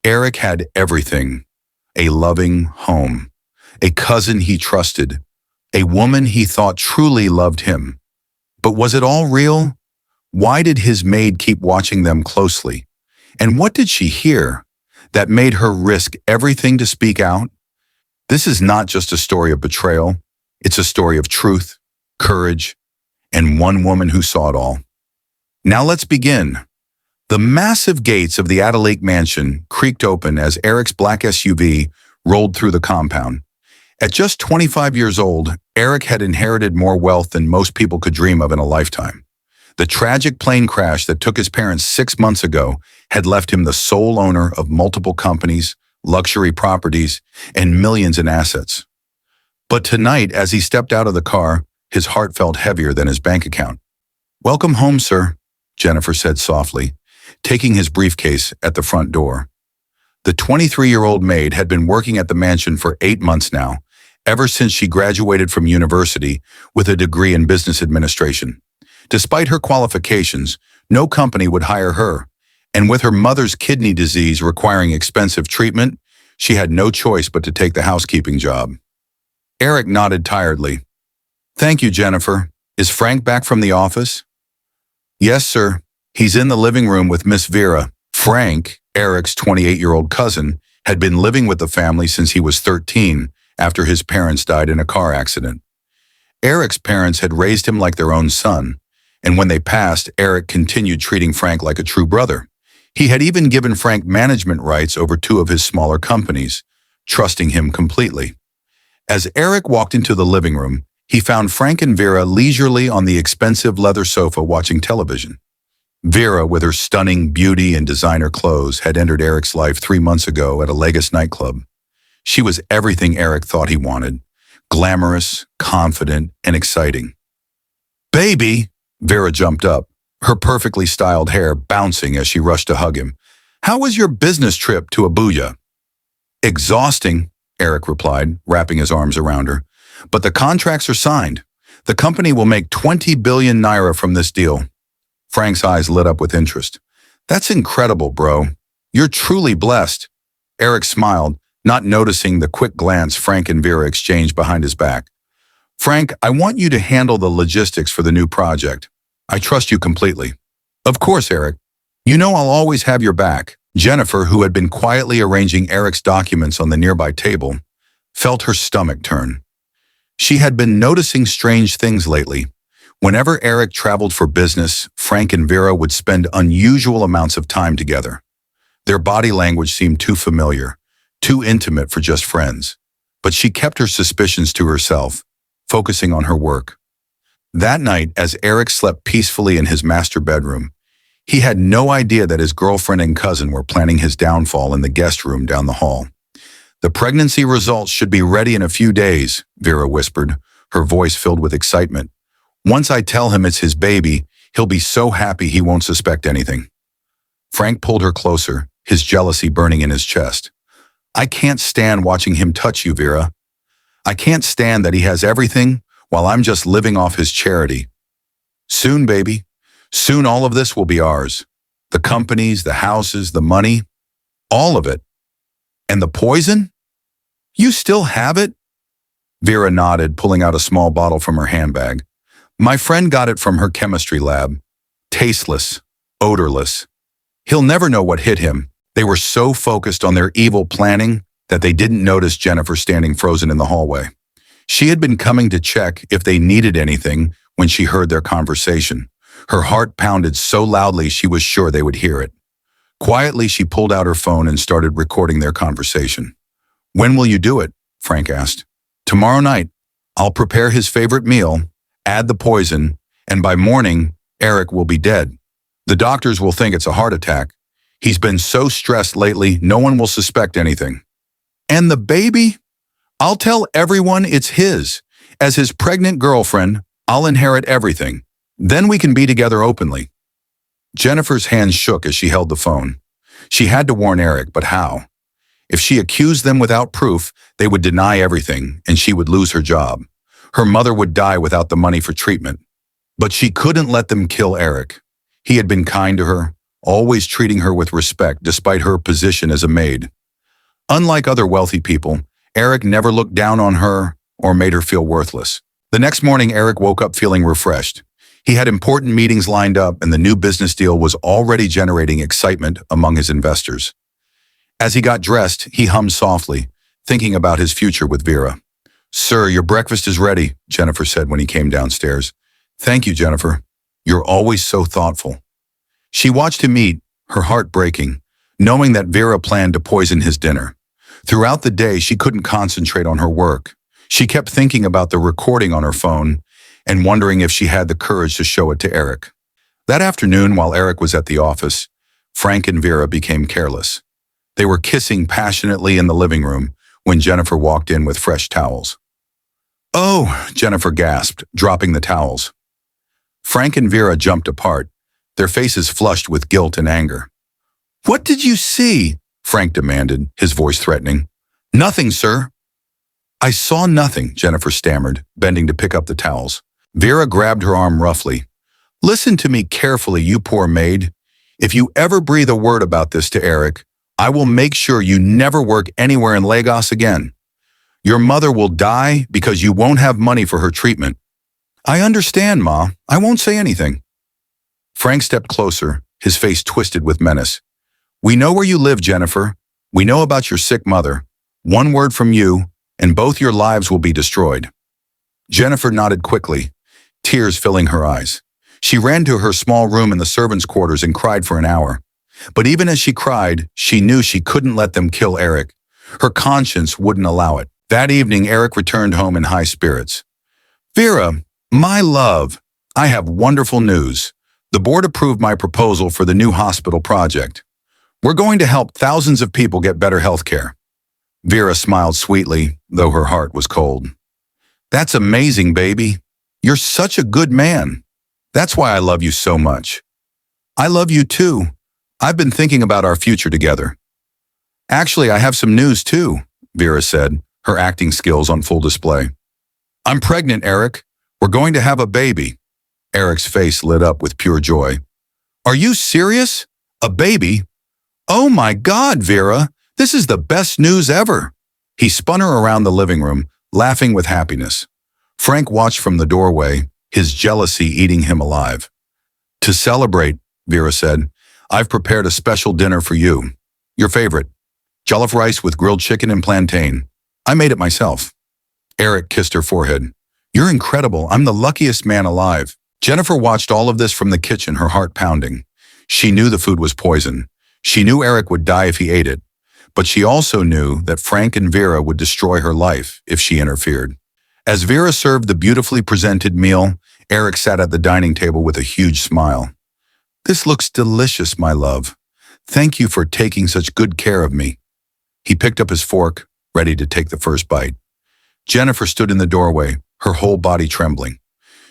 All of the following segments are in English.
Eric had everything: a loving home, a cousin he trusted, a woman he thought truly loved him. But was it all real? Why did his maid keep watching them closely? And what did she hear that made her risk everything to speak out? This is not just a story of betrayal. It's a story of truth, courage, and one woman who saw it all. Now let's begin. The massive gates of the Adelaide mansion creaked open as Eric's black SUV rolled through the compound. At just 25 years old, Eric had inherited more wealth than most people could dream of in a lifetime. The tragic plane crash that took his parents 6 months ago had left him the sole owner of multiple companies, luxury properties, and millions in assets. But tonight, as he stepped out of the car, his heart felt heavier than his bank account. "Welcome home, sir," Jennifer said softly, taking his briefcase at the front door. The 23-year-old maid had been working at the mansion for 8 months now, ever since she graduated from university with a degree in business administration. Despite her qualifications, no company would hire her, and with her mother's kidney disease requiring expensive treatment, she had no choice but to take the housekeeping job. Eric nodded tiredly. "Thank you, Jennifer. Is Frank back from the office?" "Yes, sir. He's in the living room with Miss Vera." Frank, Eric's 28-year-old cousin, had been living with the family since he was 13 after his parents died in a car accident. Eric's parents had raised him like their own son, and when they passed, Eric continued treating Frank like a true brother. He had even given Frank management rights over 2 of his smaller companies, trusting him completely. As Eric walked into the living room, he found Frank and Vera leisurely on the expensive leather sofa watching television. Vera, with her stunning beauty and designer clothes, had entered Eric's life 3 months ago at a Lagos nightclub. She was everything Eric thought he wanted: glamorous, confident, and exciting. "Baby!" Vera jumped up, her perfectly styled hair bouncing as she rushed to hug him. "How was your business trip to Abuja?" "Exhausting," Eric replied, wrapping his arms around her. "But the contracts are signed. The company will make 20 billion naira from this deal." Frank's eyes lit up with interest. "That's incredible, bro. You're truly blessed." Eric smiled, not noticing the quick glance Frank and Vera exchanged behind his back. "Frank, I want you to handle the logistics for the new project. I trust you completely." "Of course, Eric. You know I'll always have your back." Jennifer, who had been quietly arranging Eric's documents on the nearby table, felt her stomach turn. She had been noticing strange things lately. Whenever Eric traveled for business, Frank and Vera would spend unusual amounts of time together. Their body language seemed too familiar, too intimate for just friends. But she kept her suspicions to herself, focusing on her work. That night, as Eric slept peacefully in his master bedroom, he had no idea that his girlfriend and cousin were planning his downfall in the guest room down the hall. "The pregnancy results should be ready in a few days," Vera whispered, her voice filled with excitement. "Once I tell him it's his baby, he'll be so happy he won't suspect anything." Frank pulled her closer, his jealousy burning in his chest. "I can't stand watching him touch you, Vera. I can't stand that he has everything while I'm just living off his charity. Soon, baby, soon all of this will be ours. The companies, the houses, the money, all of it. And the poison? You still have it?" Vera nodded, pulling out a small bottle from her handbag. "My friend got it from her chemistry lab. Tasteless, odorless. He'll never know what hit him." They were so focused on their evil planning that they didn't notice Jennifer standing frozen in the hallway. She had been coming to check if they needed anything when she heard their conversation. Her heart pounded so loudly she was sure they would hear it. Quietly, she pulled out her phone and started recording their conversation. "When will you do it?" Frank asked. "Tomorrow night. I'll prepare his favorite meal, add the poison, and by morning, Eric will be dead. The doctors will think it's a heart attack. He's been so stressed lately, no one will suspect anything." "And the baby? I'll tell everyone it's his. As his pregnant girlfriend, I'll inherit everything. Then we can be together openly." Jennifer's hands shook as she held the phone. She had to warn Eric, but how? If she accused them without proof, they would deny everything, and she would lose her job. Her mother would die without the money for treatment. But she couldn't let them kill Eric. He had been kind to her, always treating her with respect despite her position as a maid. Unlike other wealthy people, Eric never looked down on her or made her feel worthless. The next morning, Eric woke up feeling refreshed. He had important meetings lined up, and the new business deal was already generating excitement among his investors. As he got dressed, he hummed softly, thinking about his future with Vera. "Sir, your breakfast is ready," Jennifer said when he came downstairs. "Thank you, Jennifer. You're always so thoughtful." She watched him eat, her heart breaking, knowing that Vera planned to poison his dinner. Throughout the day, she couldn't concentrate on her work. She kept thinking about the recording on her phone and wondering if she had the courage to show it to Eric. That afternoon, while Eric was at the office, Frank and Vera became careless. They were kissing passionately in the living room when Jennifer walked in with fresh towels. "Oh," Jennifer gasped, dropping the towels. Frank and Vera jumped apart, their faces flushed with guilt and anger. "What did you see?" Frank demanded, his voice threatening. "Nothing, sir." "I saw nothing," Jennifer stammered, bending to pick up the towels. Vera grabbed her arm roughly. "Listen to me carefully, you poor maid. If you ever breathe a word about this to Eric, I will make sure you never work anywhere in Lagos again. Your mother will die because you won't have money for her treatment." "I understand, Ma. I won't say anything." Frank stepped closer, his face twisted with menace. "We know where you live, Jennifer. We know about your sick mother. One word from you, and both your lives will be destroyed." Jennifer nodded quickly, tears filling her eyes. She ran to her small room in the servants' quarters and cried for an hour. But even as she cried, she knew she couldn't let them kill Eric. Her conscience wouldn't allow it. That evening, Eric returned home in high spirits. "Vera, my love, I have wonderful news. The board approved my proposal for the new hospital project. We're going to help thousands of people get better health care." Vera smiled sweetly, though her heart was cold. "That's amazing, baby. You're such a good man. That's why I love you so much." "I love you too. I've been thinking about our future together." "Actually, I have some news too," Vera said, her acting skills on full display. "I'm pregnant, Eric. We're going to have a baby." Eric's face lit up with pure joy. "Are you serious? A baby? Oh my God, Vera, this is the best news ever." He spun her around the living room, laughing with happiness. Frank watched from the doorway, his jealousy eating him alive. "To celebrate," Vera said, "I've prepared a special dinner for you. Your favorite. Jollof rice with grilled chicken and plantain. I made it myself." Eric kissed her forehead. "You're incredible. I'm the luckiest man alive." Jennifer watched all of this from the kitchen, her heart pounding. She knew the food was poison. She knew Eric would die if he ate it. But she also knew that Frank and Vera would destroy her life if she interfered. As Vera served the beautifully presented meal, Eric sat at the dining table with a huge smile. "This looks delicious, my love. Thank you for taking such good care of me." He picked up his fork, ready to take the first bite. Jennifer stood in the doorway, her whole body trembling.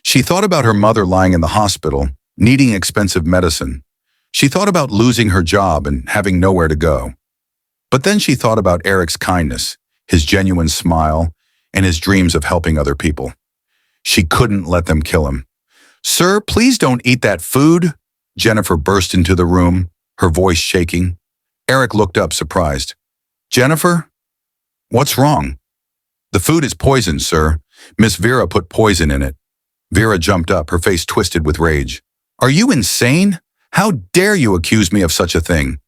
She thought about her mother lying in the hospital, needing expensive medicine. She thought about losing her job and having nowhere to go. But then she thought about Eric's kindness, his genuine smile, and his dreams of helping other people. She couldn't let them kill him. "Sir, please don't eat that food." Jennifer burst into the room, her voice shaking. Eric looked up, surprised. "Jennifer? What's wrong?" "The food is poisoned, sir. Miss Vera put poison in it." Vera jumped up, her face twisted with rage. "Are you insane? How dare you accuse me of such a thing?"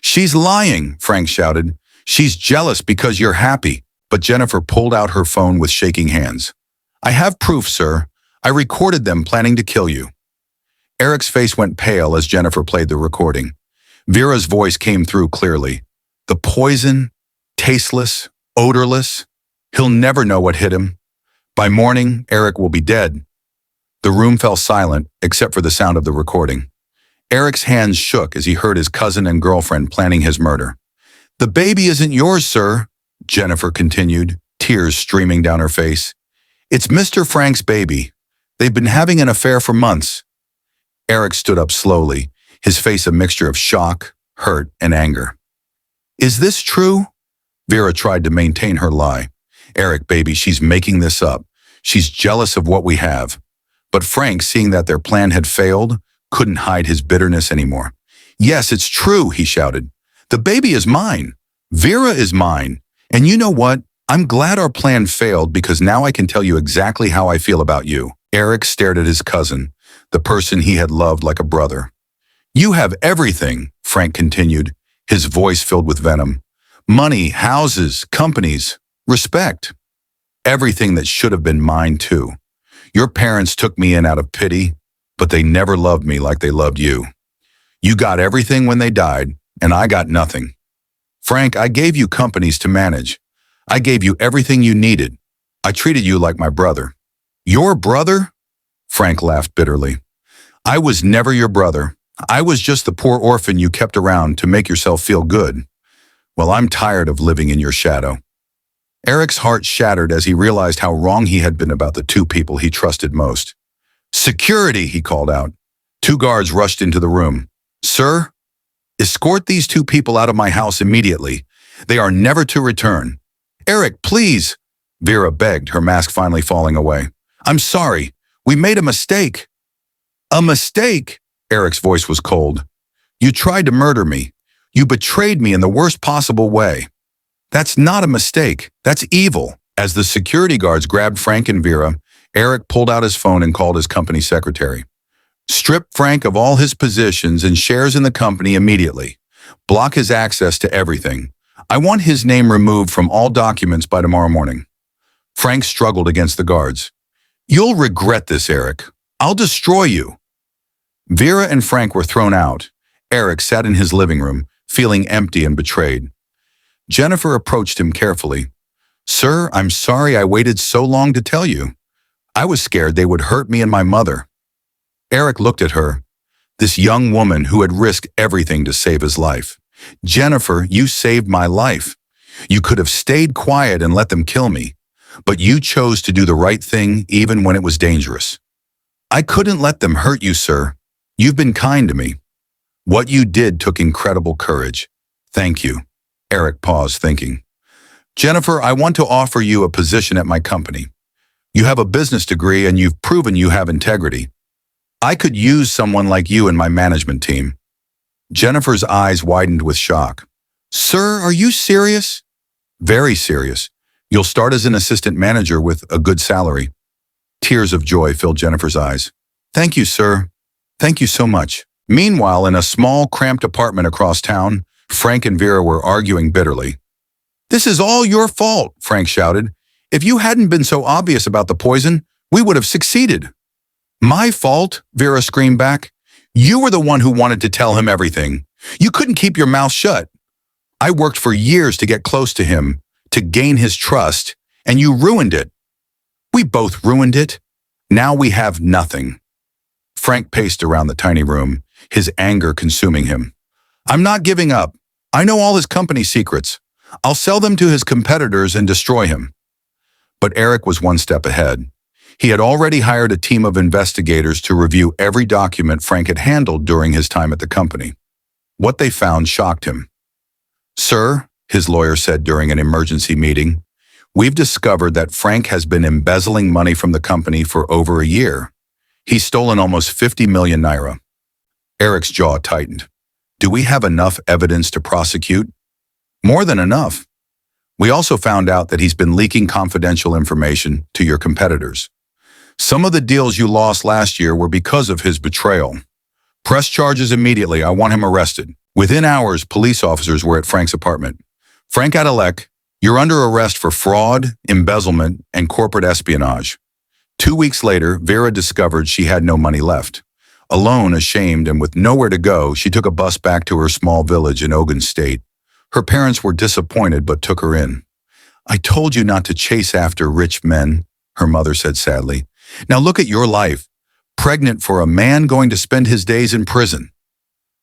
"She's lying," Frank shouted. "She's jealous because you're happy." But Jennifer pulled out her phone with shaking hands. "I have proof, sir. I recorded them planning to kill you." Eric's face went pale as Jennifer played the recording. Vera's voice came through clearly. "The poison, tasteless, odorless. He'll never know what hit him. By morning, Eric will be dead." The room fell silent, except for the sound of the recording. Eric's hands shook as he heard his cousin and girlfriend planning his murder. "The baby isn't yours, sir," Jennifer continued, tears streaming down her face. "It's Mr. Frank's baby. They've been having an affair for months." Eric stood up slowly, his face a mixture of shock, hurt, and anger. "Is this true?" Vera tried to maintain her lie. "Eric, baby, she's making this up. She's jealous of what we have." But Frank, seeing that their plan had failed, couldn't hide his bitterness anymore. Yes, it's true, he shouted. The baby is mine. Vera is mine. And you know what? I'm glad our plan failed because now I can tell you exactly how I feel about you. Eric stared at his cousin, the person he had loved like a brother. You have everything, Frank continued, his voice filled with venom. Money, houses, companies, respect. Everything that should have been mine too. Your parents took me in out of pity, but they never loved me like they loved you. You got everything when they died, and I got nothing. Frank, I gave you companies to manage. I gave you everything you needed. I treated you like my brother. Your brother? Frank laughed bitterly. I was never your brother. I was just the poor orphan you kept around to make yourself feel good. Well, I'm tired of living in your shadow. Eric's heart shattered as he realized how wrong he had been about the two people he trusted most. Security, he called out. Two guards rushed into the room. Sir, escort these two people out of my house immediately. They are never to return. Eric, please, Vera begged, her mask finally falling away. I'm sorry. We made a mistake. A mistake? Eric's voice was cold. You tried to murder me. You betrayed me in the worst possible way. That's not a mistake. That's evil. As the security guards grabbed Frank and Vera, Eric pulled out his phone and called his company secretary. Strip Frank of all his positions and shares in the company immediately. Block his access to everything. I want his name removed from all documents by tomorrow morning. Frank struggled against the guards. You'll regret this, Eric. I'll destroy you. Vera and Frank were thrown out. Eric sat in his living room, feeling empty and betrayed. Jennifer approached him carefully. Sir, I'm sorry I waited so long to tell you. I was scared they would hurt me and my mother. Eric looked at her, this young woman who had risked everything to save his life. Jennifer, you saved my life. You could have stayed quiet and let them kill me, but you chose to do the right thing even when it was dangerous. I couldn't let them hurt you, sir. You've been kind to me. What you did took incredible courage. Thank you. Eric paused, thinking. Jennifer, I want to offer you a position at my company. You have a business degree and you've proven you have integrity. I could use someone like you in my management team. Jennifer's eyes widened with shock. Sir, are you serious? Very serious. You'll start as an assistant manager with a good salary. Tears of joy filled Jennifer's eyes. Thank you, sir. Thank you so much. Meanwhile, in a small, cramped apartment across town, Frank and Vera were arguing bitterly. This is all your fault, Frank shouted. If you hadn't been so obvious about the poison, we would have succeeded. My fault, Vera screamed back. You were the one who wanted to tell him everything. You couldn't keep your mouth shut. I worked for years to get close to him, to gain his trust, and you ruined it. We both ruined it. Now we have nothing. Frank paced around the tiny room, his anger consuming him. I'm not giving up. I know all his company secrets. I'll sell them to his competitors and destroy him. But Eric was one step ahead. He had already hired a team of investigators to review every document Frank had handled during his time at the company. What they found shocked him. Sir, his lawyer said during an emergency meeting, we've discovered that Frank has been embezzling money from the company for over a year. He's stolen almost 50 million naira. Eric's jaw tightened. Do we have enough evidence to prosecute? More than enough. We also found out that he's been leaking confidential information to your competitors. Some of the deals you lost last year were because of his betrayal. Press charges immediately. I want him arrested. Within hours, police officers were at Frank's apartment. Frank Adalek, you're under arrest for fraud, embezzlement, and corporate espionage. 2 weeks later, Vera discovered she had no money left. Alone, ashamed, and with nowhere to go, she took a bus back to her small village in Ogun State. Her parents were disappointed but took her in. I told you not to chase after rich men, her mother said sadly. Now look at your life, pregnant for a man going to spend his days in prison.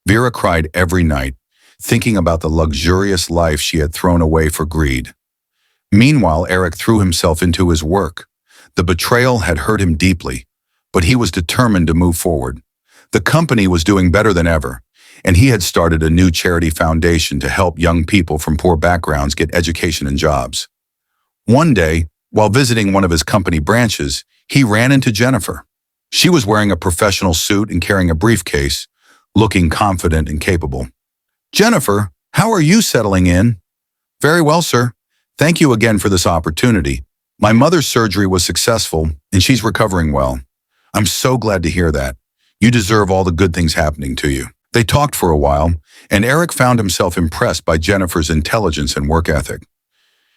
Vera cried every night, thinking about the luxurious life she had thrown away for greed. Meanwhile, Eric threw himself into his work. The betrayal had hurt him deeply, but he was determined to move forward. The company was doing better than ever, and he had started a new charity foundation to help young people from poor backgrounds get education and jobs. One day, while visiting one of his company branches, he ran into Jennifer. She was wearing a professional suit and carrying a briefcase, looking confident and capable. "Jennifer, how are you settling in?" "Very well, sir. Thank you again for this opportunity. My mother's surgery was successful, and she's recovering well." "I'm so glad to hear that. You deserve all the good things happening to you." They talked for a while, and Eric found himself impressed by Jennifer's intelligence and work ethic.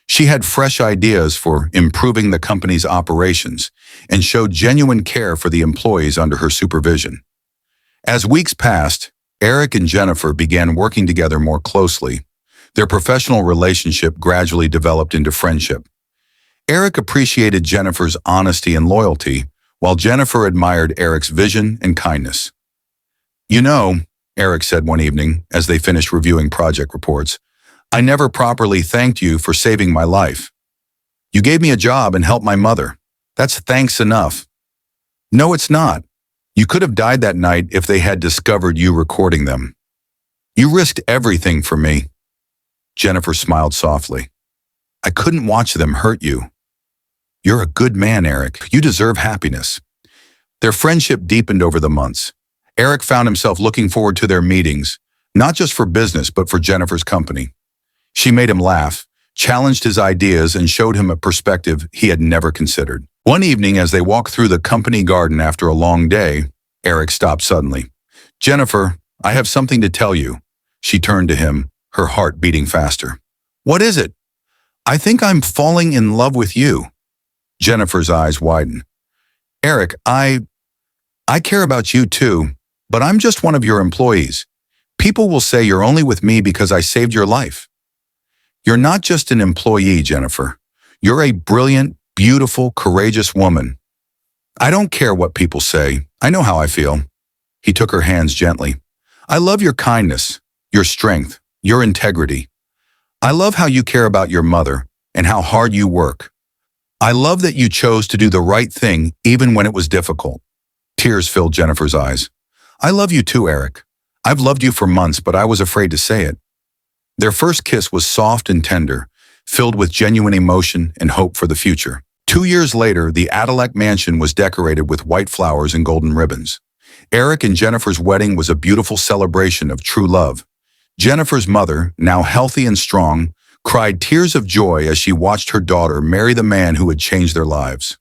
She had fresh ideas for improving the company's operations and showed genuine care for the employees under her supervision. As weeks passed, Eric and Jennifer began working together more closely. Their professional relationship gradually developed into friendship. Eric appreciated Jennifer's honesty and loyalty, while Jennifer admired Eric's vision and kindness. "You know," Eric said one evening as they finished reviewing project reports, "I never properly thanked you for saving my life. You gave me a job and helped my mother. That's thanks enough." "No, it's not. You could have died that night if they had discovered you recording them. You risked everything for me." Jennifer smiled softly. "I couldn't watch them hurt you." "You're a good man, Eric. You deserve happiness." Their friendship deepened over the months. Eric found himself looking forward to their meetings, not just for business but for Jennifer's company. She made him laugh, challenged his ideas, and showed him a perspective he had never considered. One evening, as they walked through the company garden after a long day, Eric stopped suddenly. "Jennifer, I have something to tell you." She turned to him, her heart beating faster. "What is it?" "I think I'm falling in love with you." Jennifer's eyes widened. "Eric, I care about you too, but I'm just one of your employees. People will say you're only with me because I saved your life." "You're not just an employee, Jennifer. You're a brilliant, beautiful, courageous woman. I don't care what people say. I know how I feel." He took her hands gently. "I love your kindness, your strength, your integrity. I love how you care about your mother and how hard you work. I love that you chose to do the right thing even when it was difficult." Tears filled Jennifer's eyes. "I love you too, Eric. I've loved you for months, but I was afraid to say it." Their first kiss was soft and tender, filled with genuine emotion and hope for the future. 2 years later, the Adelaide mansion was decorated with white flowers and golden ribbons. Eric and Jennifer's wedding was a beautiful celebration of true love. Jennifer's mother, now healthy and strong, cried tears of joy as she watched her daughter marry the man who had changed their lives.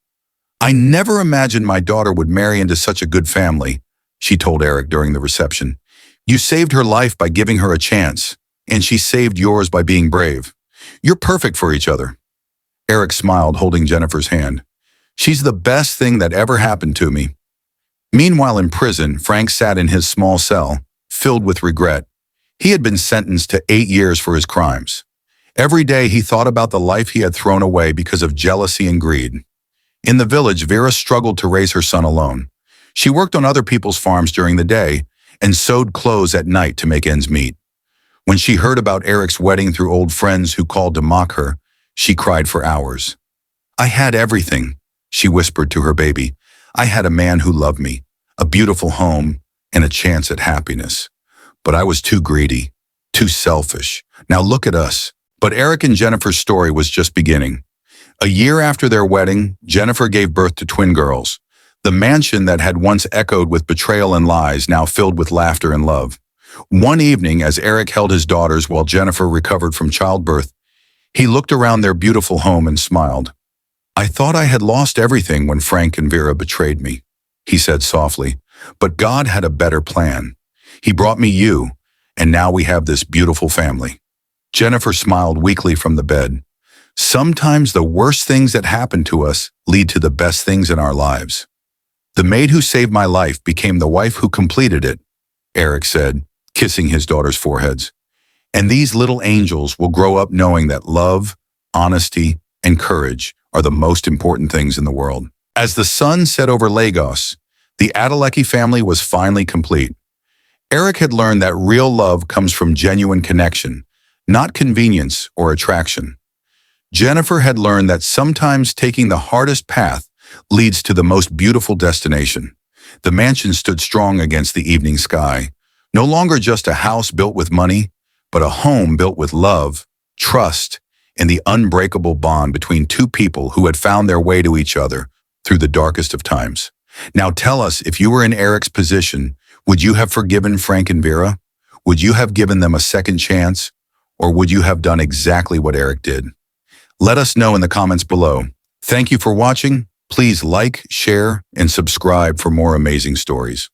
"I never imagined my daughter would marry into such a good family," she told Eric during the reception. "You saved her life by giving her a chance, and she saved yours by being brave. You're perfect for each other." Eric smiled, holding Jennifer's hand. "She's the best thing that ever happened to me." Meanwhile, in prison, Frank sat in his small cell, filled with regret. He had been sentenced to 8 years for his crimes. Every day he thought about the life he had thrown away because of jealousy and greed. In the village, Vera struggled to raise her son alone. She worked on other people's farms during the day and sewed clothes at night to make ends meet. When she heard about Eric's wedding through old friends who called to mock her, she cried for hours. "I had everything," she whispered to her baby. "I had a man who loved me, a beautiful home, and a chance at happiness. But I was too greedy, too selfish. Now look at us." But Eric and Jennifer's story was just beginning. A year after their wedding, Jennifer gave birth to twin girls. The mansion that had once echoed with betrayal and lies now filled with laughter and love. One evening, as Eric held his daughters while Jennifer recovered from childbirth, he looked around their beautiful home and smiled. "I thought I had lost everything when Frank and Vera betrayed me," he said softly. "But God had a better plan. He brought me you, and now we have this beautiful family." Jennifer smiled weakly from the bed. "Sometimes the worst things that happen to us lead to the best things in our lives. The maid who saved my life became the wife who completed it," Eric said, kissing his daughters' foreheads. "And these little angels will grow up knowing that love, honesty, and courage are the most important things in the world." As the sun set over Lagos, the Adeleke family was finally complete. Eric had learned that real love comes from genuine connection, not convenience or attraction. Jennifer had learned that sometimes taking the hardest path leads to the most beautiful destination. The mansion stood strong against the evening sky, no longer just a house built with money, but a home built with love, trust, and the unbreakable bond between two people who had found their way to each other through the darkest of times. Now tell us, if you were in Eric's position, Would you have forgiven Frank and Vera? Would you have given them a second chance? Or would you have done exactly what Eric did? Let us know in the comments below. Thank you for watching. Please like, share, and subscribe for more amazing stories.